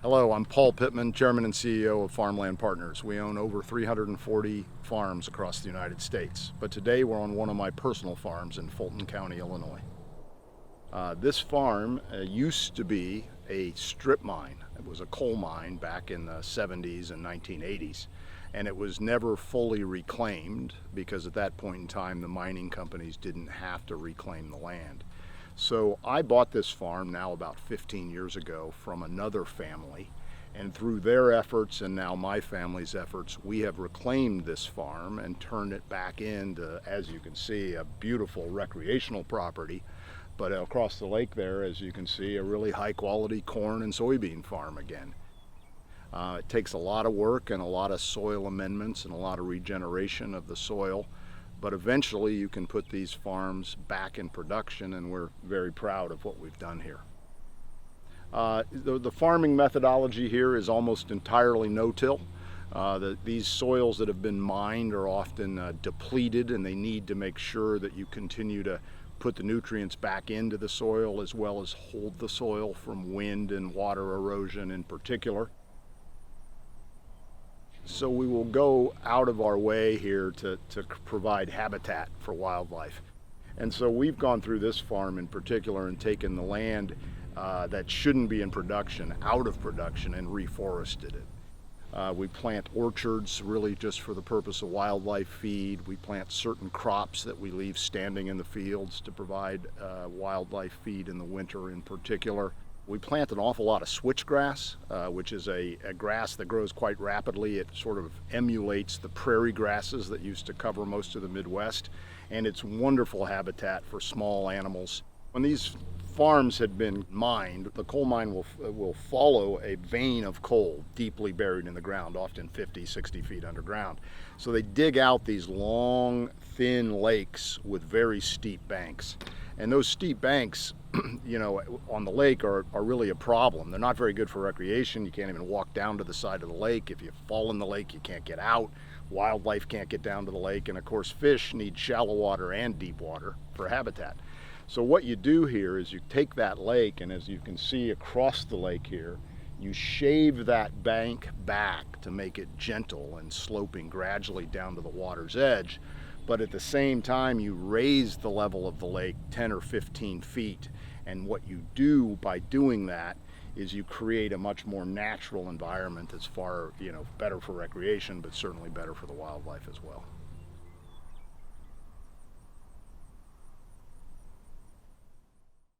Hello, I'm Paul Pittman, Chairman and CEO of Farmland Partners. We own over 340 farms across the United States, but today we're on one of my personal farms in Fulton County, Illinois. This farm used to be a strip mine. It was a coal mine back in the 70s and 1980s, and it was never fully reclaimed because at that point in time the mining companies didn't have to reclaim the land. So I bought this farm now about 15 years ago from another family, and through their efforts and now my family's efforts, we have reclaimed this farm and turned it back into, as you can see, a beautiful recreational property. But across the lake there, as you can see, a really high quality corn and soybean farm again. It takes a lot of work and a lot of soil amendments and a lot of regeneration of the soil. But eventually you can put these farms back in production, and we're very proud of what we've done here. The farming methodology here is almost entirely no-till. These soils that have been mined are often depleted, and they need to make sure that you continue to put the nutrients back into the soil as well as hold the soil from wind and water erosion in particular. So we will go out of our way here to provide habitat for wildlife. And so we've gone through this farm in particular and taken the land that shouldn't be in production out of production and reforested it. We plant orchards really just for the purpose of wildlife feed. We plant certain crops that we leave standing in the fields to provide wildlife feed in the winter in particular. We plant an awful lot of switchgrass, which is a grass that grows quite rapidly. It sort of emulates the prairie grasses that used to cover most of the Midwest, and it's wonderful habitat for small animals. When these farms had been mined, the coal mine will follow a vein of coal deeply buried in the ground, often 50, 60 feet underground. So they dig out these long, thin lakes with very steep banks. And those steep banks, on the lake are really a problem. They're not very good for recreation. You can't even walk down to the side of the lake. If you fall in the lake, you can't get out. Wildlife can't get down to the lake. And of course, fish need shallow water and deep water for habitat. So what you do here is you take that lake, and as you can see across the lake here, you shave that bank back to make it gentle and sloping gradually down to the water's edge. But at the same time, you raise the level of the lake 10 or 15 feet. And what you do by doing that is you create a much more natural environment that's far, better for recreation, but certainly better for the wildlife as well.